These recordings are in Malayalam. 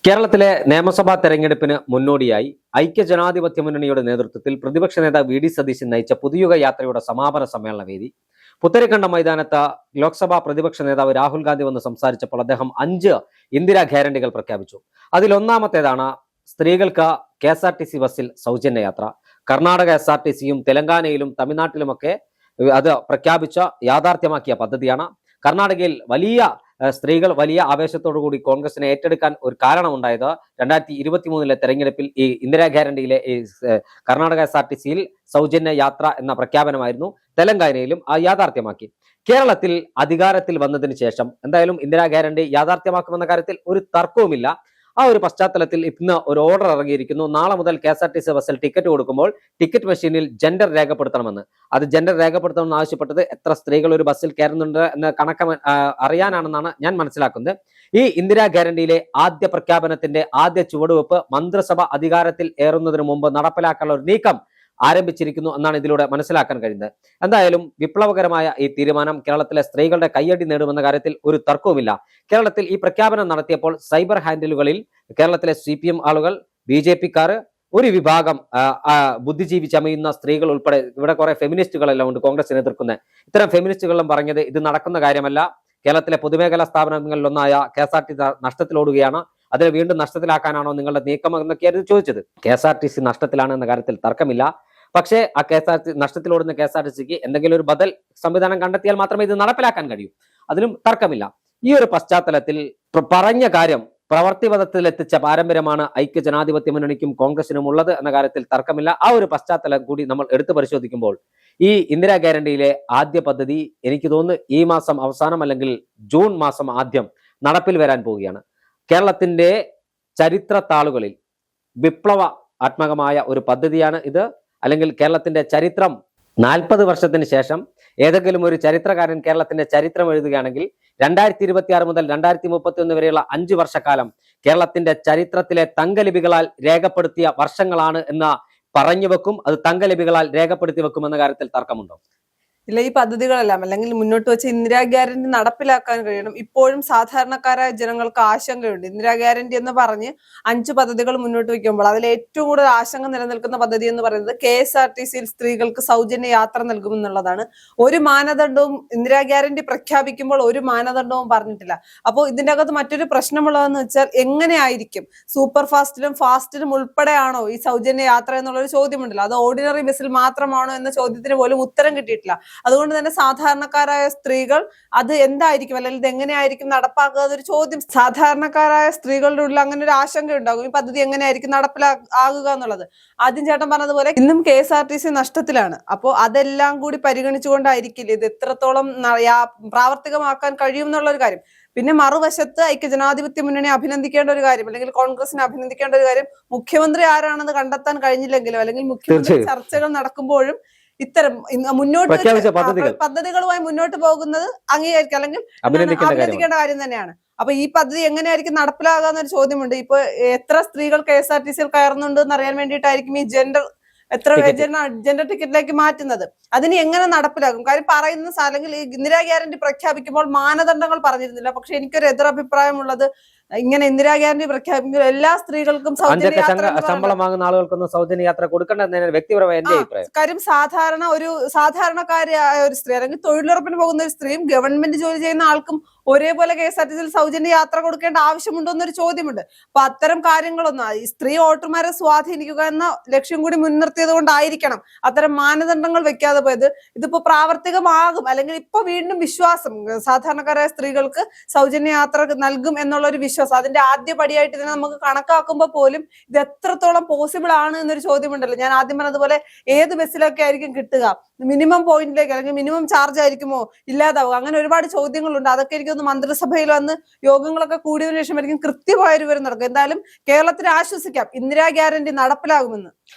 കേരളത്തിലെ നിയമസഭാ തെരഞ്ഞെടുപ്പിന് മുന്നോടിയായി ഐക്യജനാധിപത്യ മുന്നണിയുടെ നേതൃത്വത്തിൽ പ്രതിപക്ഷ നേതാവ് വി ഡി സതീശൻ നയിച്ച പുതുയുഗ യാത്രയുടെ സമാപന സമ്മേളന വേദി പുത്തരിക്കണ്ടം മൈതാനത്ത് ലോക്സഭാ പ്രതിപക്ഷ നേതാവ് രാഹുൽ ഗാന്ധി വന്ന് സംസാരിച്ചപ്പോൾ അദ്ദേഹം 5 ഇന്ദിരാ ഗ്യാരണ്ടികൾ പ്രഖ്യാപിച്ചു. അതിലൊന്നാമത്തേതാണ് സ്ത്രീകൾക്ക് KSRTC ബസ്സിൽ സൗജന്യ യാത്ര. കർണാടക SRTCയും തെലങ്കാനയിലും തമിഴ്നാട്ടിലുമൊക്കെ അത് പ്രഖ്യാപിച്ച യാഥാർത്ഥ്യമാക്കിയ പദ്ധതിയാണ്. കർണാടകയിൽ സ്ത്രീകൾ വലിയ ആവേശത്തോടു കൂടി കോൺഗ്രസിനെ ഏറ്റെടുക്കാൻ ഒരു കാരണമുണ്ടായത് 2023 തെരഞ്ഞെടുപ്പിൽ ഈ ഇന്ദിരാ ഗ്യാരണ്ടിയിലെ കർണാടക SRTCയിൽ സൗജന്യ യാത്ര എന്ന പ്രഖ്യാപനമായിരുന്നു. തെലങ്കാനയിലും യാഥാർത്ഥ്യമാക്കി. കേരളത്തിൽ അധികാരത്തിൽ വന്നതിന് ശേഷം എന്തായാലും ഇന്ദിരാ ഗ്യാരണ്ടി യാഥാർത്ഥ്യമാക്കുമെന്ന കാര്യത്തിൽ ഒരു തർക്കവുമില്ല. ആ ഒരു പശ്ചാത്തലത്തിൽ ഇന്ന് ഒരു ഓർഡർ ഇറങ്ങിയിരിക്കുന്നു. നാളെ മുതൽ KSRTC ബസ്സിൽ ടിക്കറ്റ് കൊടുക്കുമ്പോൾ ടിക്കറ്റ് മെഷീനിൽ ജെൻഡർ രേഖപ്പെടുത്തണമെന്ന്. അത് ജെൻഡർ രേഖപ്പെടുത്തണമെന്ന് ആവശ്യപ്പെട്ടത് എത്ര സ്ത്രീകൾ ഒരു ബസ്സിൽ കയറുന്നുണ്ട് എന്ന കണക്ക് അറിയാനാണെന്നാണ് ഞാൻ മനസ്സിലാക്കുന്നത്. ഈ ഇന്ദിരാ ഗ്യാരണ്ടിയിലെ ആദ്യ പ്രഖ്യാപനത്തിന്റെ ആദ്യ ചുവടുവെപ്പ് മന്ത്രിസഭ അധികാരത്തിൽ ഏറുന്നതിന് മുമ്പ് നടപ്പിലാക്കാനുള്ള ഒരു നീക്കം ആരംഭിച്ചിരിക്കുന്നു എന്നാണ് ഇതിലൂടെ മനസ്സിലാക്കാൻ കഴിയുന്നത്. എന്തായാലും വിപ്ലവകരമായ ഈ തീരുമാനം കേരളത്തിലെ സ്ത്രീകളുടെ കയ്യടി നേടുമെന്ന കാര്യത്തിൽ ഒരു തർക്കവുമില്ല. കേരളത്തിൽ ഈ പ്രഖ്യാപനം നടത്തിയപ്പോൾ സൈബർ ഹാൻഡിലുകളിൽ കേരളത്തിലെ CPM ആളുകൾ, BJP-ക്കാർ, ഒരു വിഭാഗം ബുദ്ധിജീവി ചമയുന്ന സ്ത്രീകൾ ഉൾപ്പെടെ ഇവിടെ കുറെ ഫെമിനിസ്റ്റുകളെല്ലാം ഉണ്ട് കോൺഗ്രസിനെ എതിർക്കുന്നത്. ഇത്തരം ഫെമിനിസ്റ്റുകളെല്ലാം പറഞ്ഞത് ഇത് നടക്കുന്ന കാര്യമല്ല, കേരളത്തിലെ പൊതുമേഖലാ സ്ഥാപനങ്ങളിലൊന്നായ KSRTC നഷ്ടത്തിലോടുകയാണ്, അതിനെ വീണ്ടും നഷ്ടത്തിലാക്കാനാണോ നിങ്ങളുടെ നീക്കം എന്നൊക്കെയായിരുന്നു ചോദിച്ചത്. KSRTC നഷ്ടത്തിലാണ് എന്ന കാര്യത്തിൽ തർക്കമില്ല. പക്ഷേ ആ നഷ്ടത്തിലോടുന്ന KSRTCക്ക് എന്തെങ്കിലും ഒരു ബദൽ സംവിധാനം കണ്ടെത്തിയാൽ മാത്രമേ ഇത് നടപ്പിലാക്കാൻ കഴിയൂ. അതിലും തർക്കമില്ല. ഈ ഒരു പശ്ചാത്തലത്തിൽ പറഞ്ഞ കാര്യം പ്രവർത്തിപഥത്തിൽ എത്തിച്ച പാരമ്പര്യമാണ് ഐക്യജനാധിപത്യ മുന്നണിക്കും കോൺഗ്രസിനും ഉള്ളത് എന്ന കാര്യത്തിൽ തർക്കമില്ല. ആ ഒരു പശ്ചാത്തലം കൂടി നമ്മൾ എടുത്തു പരിശോധിക്കുമ്പോൾ ഈ ഇന്ദിരാ ഗ്യാരണ്ടിയിലെ ആദ്യ പദ്ധതി എനിക്ക് തോന്നുന്നു ഈ മാസം അവസാനം അല്ലെങ്കിൽ ജൂൺ മാസം ആദ്യം നടപ്പിൽ വരാൻ പോവുകയാണ്. കേരളത്തിന്റെ ചരിത്ര താളുകളിൽ വിപ്ലവാത്മകമായ ഒരു പദ്ധതിയാണ് ഇത്. അല്ലെങ്കിൽ കേരളത്തിന്റെ ചരിത്രം 40 വർഷത്തിന് ശേഷം ഏതെങ്കിലും ഒരു ചരിത്രകാരൻ കേരളത്തിന്റെ ചരിത്രം എഴുതുകയാണെങ്കിൽ 2026 മുതൽ 2031 വരെയുള്ള 5 വർഷക്കാലം കേരളത്തിന്റെ ചരിത്രത്തിലെ തങ്കലിപികളാൽ രേഖപ്പെടുത്തിയ വർഷങ്ങളാണ് എന്ന് പറഞ്ഞു വെക്കും. അത് തങ്കലിപികളാൽ രേഖപ്പെടുത്തി വെക്കും എന്ന കാര്യത്തിൽ തർക്കമുണ്ടോ? ഇല്ല, ഈ പദ്ധതികളെല്ലാം അല്ലെങ്കിൽ മുന്നോട്ട് വെച്ച ഇന്ദിരാ ഗ്യാരണ്ടി നടപ്പിലാക്കാൻ കഴിയണം. ഇപ്പോഴും സാധാരണക്കാരായ ജനങ്ങൾക്ക് ആശങ്കയുണ്ട്. ഇന്ദിരാ ഗ്യാരണ്ടി എന്ന് പറഞ്ഞ് 5 പദ്ധതികൾ മുന്നോട്ട് വയ്ക്കുമ്പോൾ അതിൽ ഏറ്റവും കൂടുതൽ ആശങ്ക നിലനിൽക്കുന്ന പദ്ധതി എന്ന് പറയുന്നത് KSRTCയിൽ സ്ത്രീകൾക്ക് സൗജന്യ യാത്ര നൽകുമെന്നുള്ളതാണ്. ഒരു മാനദണ്ഡവും ഇന്ദിരാ ഗ്യാരണ്ടി പ്രഖ്യാപിക്കുമ്പോൾ ഒരു മാനദണ്ഡവും പറഞ്ഞിട്ടില്ല. അപ്പോൾ ഇതിന്റെ അകത്ത് മറ്റൊരു പ്രശ്നമുള്ളതെന്ന് വെച്ചാൽ എങ്ങനെയായിരിക്കും സൂപ്പർ ഫാസ്റ്റിലും ഫാസ്റ്റിലും ഉൾപ്പെടെയാണോ ഈ സൗജന്യ യാത്ര എന്നുള്ളൊരു ചോദ്യമുണ്ടല്ലോ. അത് ഓർഡിനറി ബസ്സിൽ മാത്രമാണോ എന്ന ചോദ്യത്തിന് പോലും ഉത്തരം കിട്ടിയിട്ടില്ല. അതുകൊണ്ട് തന്നെ സാധാരണക്കാരായ സ്ത്രീകൾ അത് എന്തായിരിക്കും അല്ലെങ്കിൽ ഇത് എങ്ങനെയായിരിക്കും നടപ്പാക്കുക എന്നൊരു ചോദ്യം സാധാരണക്കാരായ സ്ത്രീകളുടെ ഉള്ളിൽ അങ്ങനെ ഒരു ആശങ്ക ഉണ്ടാകും. ഈ പദ്ധതി എങ്ങനെയായിരിക്കും നടപ്പിലാകുക എന്നുള്ളത്. ആദ്യം ചേട്ടൻ പറഞ്ഞതുപോലെ ഇന്നും KSRTC നഷ്ടത്തിലാണ്. അപ്പോൾ അതെല്ലാം കൂടി പരിഗണിച്ചുകൊണ്ടായിരിക്കില്ല ഇത് എത്രത്തോളം പ്രാവർത്തികമാക്കാൻ കഴിയും എന്നുള്ളൊരു കാര്യം. പിന്നെ മറുവശത്ത് ഐക്യജനാധിപത്യ മുന്നണി അഭിനന്ദിക്കേണ്ട ഒരു കാര്യം അല്ലെങ്കിൽ കോൺഗ്രസിനെ അഭിനന്ദിക്കേണ്ട ഒരു കാര്യം, മുഖ്യമന്ത്രി ആരാണെന്ന് കണ്ടെത്താൻ കഴിഞ്ഞില്ലെങ്കിലും അല്ലെങ്കിൽ മുഖ്യമന്ത്രി ചർച്ചകൾ നടക്കുമ്പോഴും ഇത്തരം പദ്ധതികളുമായി മുന്നോട്ട് പോകുന്നത് അംഗീകരിക്കുക അല്ലെങ്കിൽ അഭിനന്ദിക്കേണ്ട കാര്യം തന്നെയാണ്. അപ്പൊ ഈ പദ്ധതി എങ്ങനെയായിരിക്കും നടപ്പിലാകുക എന്നൊരു ചോദ്യമുണ്ട്. ഇപ്പൊ എത്ര സ്ത്രീകൾ KSRTCയിൽ കയറുന്നുണ്ട് എന്ന് അറിയാൻ വേണ്ടിയിട്ടായിരിക്കും ഈ ജെൻഡർ ടിക്കറ്റിലേക്ക് മാറ്റുന്നത്. അതിന് എങ്ങനെ നടപ്പിലാക്കും? കാര്യം പറയുന്ന അല്ലെങ്കിൽ ഈ ഇന്ദിരാ ഗ്യാരണ്ടി പ്രഖ്യാപിക്കുമ്പോൾ മാനദണ്ഡങ്ങൾ പറഞ്ഞിരുന്നില്ല. പക്ഷെ എനിക്കൊരു എതിരഭിപ്രായമുള്ളത്, ഇങ്ങനെ ഇന്ദിരാ ഗ്യാരണ്ടി പ്രഖ്യാപിക്കുമ്പോൾ എല്ലാ സ്ത്രീകൾക്കും ശമ്പളം വാങ്ങുന്ന ആളുകൾക്കൊന്നും സൗജന്യ യാത്ര കൊടുക്കേണ്ട വ്യക്തിപരമായ എന്റെ അഭിപ്രായം. കാര്യം സാധാരണക്കാരിയായ ഒരു സ്ത്രീ അല്ലെങ്കിൽ തൊഴിലുറപ്പിന് പോകുന്ന ഒരു സ്ത്രീയും ഗവൺമെന്റ് ജോലി ചെയ്യുന്ന ആൾക്കും ഒരേപോലെ KSRTCയിൽ സൗജന്യ യാത്ര കൊടുക്കേണ്ട ആവശ്യമുണ്ടോ എന്നൊരു ചോദ്യമുണ്ട്. അപ്പൊ അത്തരം കാര്യങ്ങളൊന്നും ഈ സ്ത്രീ വോട്ടർമാരെ സ്വാധീനിക്കുക എന്ന ലക്ഷ്യം കൂടി മുൻനിർത്തിയത് കൊണ്ടായിരിക്കണം അത്തരം മാനദണ്ഡങ്ങൾ വെക്കാതെ പോയത്. ഇതിപ്പോ പ്രാവർത്തികമാകും അല്ലെങ്കിൽ ഇപ്പൊ വീണ്ടും വിശ്വാസം സാധാരണക്കാരായ സ്ത്രീകൾക്ക് സൗജന്യ യാത്ര നൽകും എന്നുള്ള ഒരു വിശ്വാസം അതിന്റെ ആദ്യ പടിയായിട്ട് ഇതിനെ നമുക്ക് കണക്കാക്കുമ്പോൾ പോലും ഇത് എത്രത്തോളം പോസിബിൾ ആണ് എന്നൊരു ചോദ്യമുണ്ടല്ലോ. ഞാൻ ആദ്യം പറഞ്ഞതുപോലെ ഏത് ബസ്സിലൊക്കെ ആയിരിക്കും കിട്ടുക, മിനിമം പോയിന്റിലേക്ക് അല്ലെങ്കിൽ മിനിമം ചാർജ് ആയിരിക്കുമോ ഇല്ലാതാവുക, അങ്ങനെ ഒരുപാട് ചോദ്യങ്ങളുണ്ട്. അതൊക്കെ എനിക്കൊന്ന് മന്ത്രിസഭയിൽ വന്ന് യോഗങ്ങളൊക്കെ കൂടിയതിനു ശേഷമായിരിക്കും കൃത്യമായ ഒരു വിവരം നടക്കും. എന്തായാലും കേരളത്തിന് ആശ്വസിക്കാം, ഇന്ദിരാ ഗ്യാരണ്ടി നടപ്പിലാകുമെന്ന്.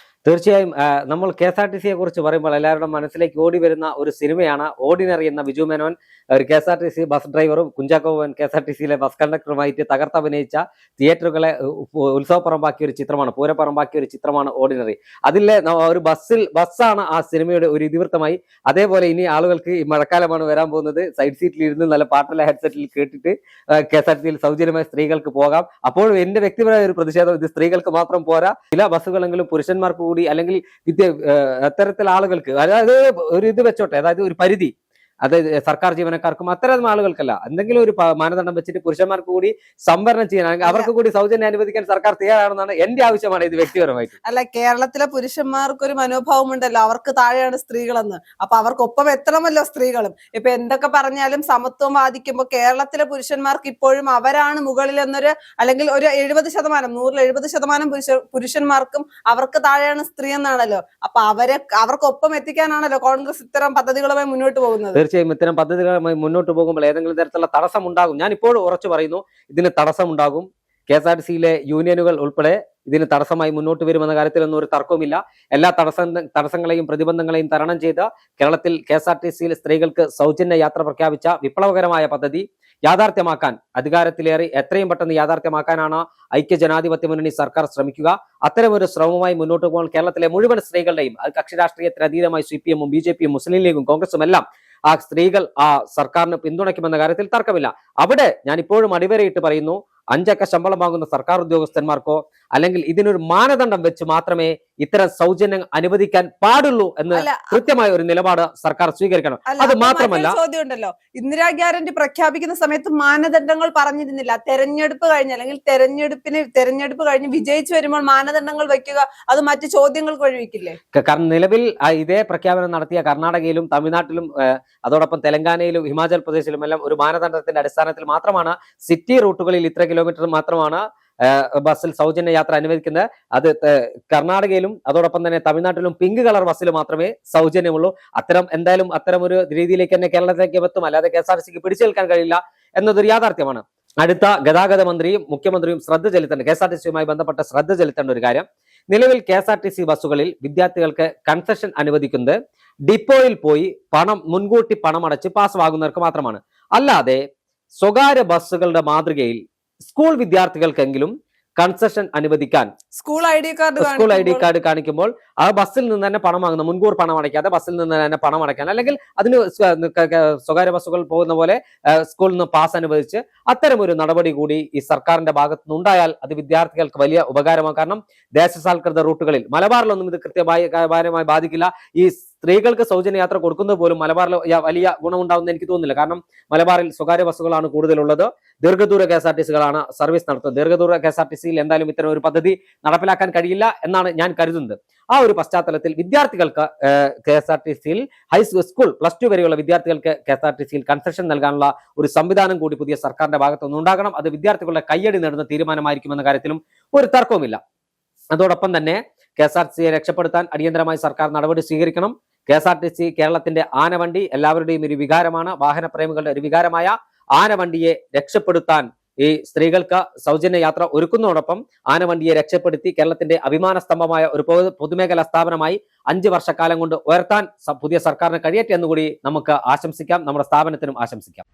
തീർച്ചയായും നമ്മൾ KSRTC കുറിച്ച് പറയുമ്പോൾ എല്ലാവരുടെ മനസ്സിലേക്ക് ഓടി വരുന്ന ഒരു സിനിമയാണ് ഓർഡിനറി എന്ന ബിജു മേനോൻ ഒരു KSRTC ബസ് ഡ്രൈവറും കുഞ്ചാക്കോ ബോബൻ KSRTC ബസ് കണ്ടക്ടറുമായിട്ട് തകർത്തഭിനയിച്ച തിയേറ്ററുകളെ ഉത്സവപ്പറമ്പാക്കിയ ഒരു ചിത്രമാണ്, പൂരപ്പറമ്പാക്കിയ ഒരു ചിത്രമാണ് ഓർഡിനറി. അതിലെ ഒരു ബസ്സാണ് ആ സിനിമയുടെ ഒരു ഇതിവൃത്തമായി. അതേപോലെ ഇനി ആളുകൾക്ക് ഈ മഴക്കാലമാണ് വരാൻ പോകുന്നത്, സൈഡ് സീറ്റിൽ ഇരുന്ന് നല്ല പാട്ടുള്ള ഹെഡ്സെറ്റിൽ കേട്ടിട്ട് KSRTC സ്ത്രീജനമായി സ്ത്രീകൾക്ക് പോകാം. അപ്പോഴും എന്റെ വ്യക്തിപരമായ ഒരു പ്രതിഷേധം, ഇത് സ്ത്രീകൾക്ക് മാത്രം പോരാ, ചില ബസ്സുകളെങ്കിലും പുരുഷന്മാർക്ക് കൂടി അല്ലെങ്കിൽ അത്തരത്തിൽ ആളുകൾക്ക്, അതായത് ഒരു ഇത് വെച്ചോട്ടെ, അതായത് ഒരു പരിധി, അതായത് സർക്കാർ ജീവനക്കാർക്കും അത്തരം ആളുകൾക്കല്ല, എന്തെങ്കിലും ഒരു മാനദണ്ഡം വെച്ചിട്ട് പുരുഷന്മാർക്ക് കൂടി സംവരണം ചെയ്യാൻ, അവർക്ക് കൂടി സൗജന്യം അനുവദിക്കാൻ സർക്കാർ തയ്യാറാണെന്നാണ് എന്റെ ആവശ്യമാണ് ഇത് വ്യക്തിപരമായിട്ട്. അല്ല, കേരളത്തിലെ പുരുഷന്മാർക്ക് ഒരു മനോഭാവം ഉണ്ടല്ലോ, അവർക്ക് താഴെയാണ് സ്ത്രീകളെന്ന്. അപ്പൊ അവർക്കൊപ്പം എത്തണമല്ലോ സ്ത്രീകളും. ഇപ്പൊ എന്തൊക്കെ പറഞ്ഞാലും സമത്വം വാദിക്കുമ്പോൾ കേരളത്തിലെ പുരുഷന്മാർക്ക് ഇപ്പോഴും അവരാണ് മുകളിൽ എന്നൊരു, അല്ലെങ്കിൽ ഒരു 70%, 170% പുരുഷന്മാർക്കും അവർക്ക് താഴെയാണ് സ്ത്രീ എന്നാണല്ലോ. അപ്പൊ അവർക്കൊപ്പം എത്തിക്കാനാണല്ലോ കോൺഗ്രസ് ഇത്തരം പദ്ധതികളുമായി മുന്നോട്ട് പോകുന്നത്. തീർച്ചയായും ഇത്തരം പദ്ധതികളുമായി മുന്നോട്ട് പോകുമ്പോൾ ഏതെങ്കിലും തരത്തിലുള്ള തടസ്സം ഉണ്ടാകും. ഞാൻ ഇപ്പോഴും ഉറച്ചു പറയുന്നു, ഇതിന് തടസ്സമുണ്ടാകും. KSRTCയിലെ യൂണിയനുകൾ ഉൾപ്പെടെ ഇതിന് തടസ്സമായി മുന്നോട്ട് വരുമെന്ന കാര്യത്തിലൊന്നും ഒരു തർക്കവുമില്ല. എല്ലാ തടസ്സങ്ങളെയും പ്രതിബന്ധങ്ങളെയും തരണം ചെയ്ത് കേരളത്തിൽ KSRTCയിൽ സ്ത്രീകൾക്ക് സൗജന്യ യാത്ര പ്രഖ്യാപിച്ച വിപ്ലവകരമായ പദ്ധതി യാഥാർത്ഥ്യമാക്കാൻ, അധികാരത്തിലേറി എത്രയും പെട്ടെന്ന് യാഥാർത്ഥ്യമാക്കാനാണ് ഐക്യജനാധിപത്യ മുന്നണി സർക്കാർ ശ്രമിക്കുക. അത്തരമൊരു ശ്രമവുമായി മുന്നോട്ട് പോകുമ്പോൾ കേരളത്തിലെ മുഴുവൻ സ്ത്രീകളുടെയും, അത് കക്ഷി രാഷ്ട്രീയത്തിന് അതീതമായി CPM-ഉം BJP-യും മുസ്ലിം ലീഗും കോൺഗ്രസും എല്ലാം ആ സ്ത്രീകൾ ആ സർക്കാരിന് പിന്തുണയ്ക്കുമെന്ന കാര്യത്തിൽ തർക്കമില്ല. അവിടെ ഞാൻ ഇപ്പോഴും അടിവരയിട്ട് പറയുന്നു, 5 അക്ക ശമ്പളം വാങ്ങുന്ന സർക്കാർ ഉദ്യോഗസ്ഥന്മാർക്കോ അല്ലെങ്കിൽ ഇതിനൊരു മാനദണ്ഡം വെച്ച് മാത്രമേ ഇത്തരം സൗജന്യം അനുവദിക്കാൻ പാടുള്ളൂ എന്ന് കൃത്യമായ ഒരു നിലപാട് സർക്കാർ സ്വീകരിക്കണം. അത് മാത്രമല്ല, ചോദ്യം ഉണ്ടല്ലോ, ഇന്ദിരാ ഗ്യാരണ്ടി പ്രഖ്യാപിക്കുന്ന സമയത്ത് മാനദണ്ഡങ്ങൾ പറഞ്ഞിരുന്നില്ല. തെരഞ്ഞെടുപ്പ് കഴിഞ്ഞ്, അല്ലെങ്കിൽ തെരഞ്ഞെടുപ്പ് കഴിഞ്ഞ് വിജയിച്ചു വരുമ്പോൾ മാനദണ്ഡങ്ങൾ വെക്കുക, അത് മറ്റു ചോദ്യങ്ങൾക്ക് വഴിവെക്കില്ലേ? നിലവിൽ ഇതേ പ്രഖ്യാപനം നടത്തിയ കർണാടകയിലും തമിഴ്നാട്ടിലും അതോടൊപ്പം തെലങ്കാനയിലും ഹിമാചൽ പ്രദേശിലും എല്ലാം ഒരു മാനദണ്ഡത്തിന്റെ അടിസ്ഥാനത്തിൽ മാത്രമാണ് സിറ്റി റൂട്ടുകളിൽ ഇത്ര കിലോമീറ്റർ മാത്രമാണ് ബസ്സിൽ സൗജന്യ യാത്ര അനുവദിക്കുന്നത്. അത് കർണാടകയിലും അതോടൊപ്പം തന്നെ തമിഴ്നാട്ടിലും പിങ്ക് കളർ ബസ്സിൽ മാത്രമേ സൗജന്യമുള്ളൂ. അത്തരം ഒരു രീതിയിലേക്ക് തന്നെ കേരളത്തിലേക്ക് എത്തും. അല്ലാതെ KSRTCക്ക് പിടിച്ചു നിൽക്കാൻ കഴിയില്ല എന്നതൊരു യാഥാർത്ഥ്യമാണ്. അടുത്ത ഗതാഗത മന്ത്രിയും മുഖ്യമന്ത്രിയും KSRTCയുമായി ബന്ധപ്പെട്ട ശ്രദ്ധ ചെലുത്തേണ്ട ഒരു കാര്യം, നിലവിൽ KSRTC ബസ്സുകളിൽ വിദ്യാർത്ഥികൾക്ക് കൺസെഷൻ അനുവദിക്കുന്നത് ഡിപ്പോയിൽ പോയി മുൻകൂട്ടി പണമടച്ച് പാസ് വാങ്ങുന്നവർക്ക് മാത്രമാണ്. അല്ലാതെ സ്വകാര്യ ബസ്സുകളുടെ മാതൃകയിൽ സ്കൂൾ വിദ്യാർത്ഥികൾക്കെങ്കിലും കൺസെഷൻ അനുവദിക്കാൻ സ്കൂൾ ID കാർഡ് കാണിക്കുമ്പോൾ ആ ബസ്സിൽ നിന്ന് തന്നെ പണം വാങ്ങുന്ന, മുൻകൂർ പണം അടയ്ക്കാതെ ബസ്സിൽ നിന്ന് തന്നെ പണം അടയ്ക്കാൻ, അല്ലെങ്കിൽ അതിന് സ്വകാര്യ ബസ്സുകൾ പോകുന്ന പോലെ സ്കൂളിൽ നിന്ന് പാസ് അനുവദിച്ച് അത്തരമൊരു നടപടി കൂടി ഈ സർക്കാരിന്റെ ഭാഗത്തു നിന്നുണ്ടായാൽ അത് വിദ്യാർത്ഥികൾക്ക് വലിയ ഉപകാരമാകും. കാരണം ദേശസാൽകൃത റൂട്ടുകളിൽ, മലബാറിലൊന്നും ഇത് കൃത്യമായി ബാധിക്കില്ല. ഈ സ്ത്രീകൾക്ക് സൗജന്യ യാത്ര കൊടുക്കുന്നത് പോലും മലബാറിൽ വലിയ ഗുണമുണ്ടാവുമെന്ന് എനിക്ക് തോന്നുന്നില്ല. കാരണം മലബാറിൽ സ്വകാര്യ ബസ്സുകളാണ് കൂടുതലുള്ളത്, ദീർഘദൂര KSRTCകളാണ് സർവീസ് നടത്തുന്നത്. ദീർഘദൂര KSRTCയിൽ എന്തായാലും ഇത്തരം ഒരു പദ്ധതി നടപ്പിലാക്കാൻ കഴിയില്ല എന്നാണ് ഞാൻ കരുതുന്നത്. ആ ഒരു പശ്ചാത്തലത്തിൽ വിദ്യാർത്ഥികൾക്ക് KSRTCയിൽ സ്കൂൾ +2 വരെയുള്ള വിദ്യാർത്ഥികൾക്ക് KSRTCയിൽ കൺസെഷൻ നൽകാനുള്ള ഒരു സംവിധാനം കൂടി പുതിയ സർക്കാരിന്റെ ഭാഗത്തുനിന്ന് ഉണ്ടാകണം. അത് വിദ്യാർത്ഥികളുടെ കയ്യടി നേടുന്ന തീരുമാനമായിരിക്കുമെന്ന കാര്യത്തിലും ഒരു തർക്കവുമില്ല. അതോടൊപ്പം തന്നെ KSRTCയെ രക്ഷപ്പെടുത്താൻ അടിയന്തരമായി സർക്കാർ നടപടി സ്വീകരിക്കണം. KSRTC കേരളത്തിന്റെ ആനവണ്ടി, എല്ലാവരുടെയും ഒരു വികാരമാണ്, വാഹനപ്രേമികളുടെ ഒരു വികാരമായ ആനവണ്ടിയെ രക്ഷപ്പെടുത്താൻ ഈ സ്ത്രീകൾക്ക് സൗജന്യ യാത്ര ഒരുക്കുന്നതോടൊപ്പം ആനവണ്ടിയെ രക്ഷപ്പെടുത്തി കേരളത്തിന്റെ അഭിമാന സ്തംഭമായ ഒരു പൊതുമേഖലാ സ്ഥാപനമായി 5 വർഷക്കാലം കൊണ്ട് ഉയർത്താൻ പുതിയ സർക്കാരിന് കഴിയട്ടെ എന്നുകൂടി നമുക്ക് ആശംസിക്കാം. നമ്മുടെ സ്ഥാപനത്തിനും ആശംസിക്കാം.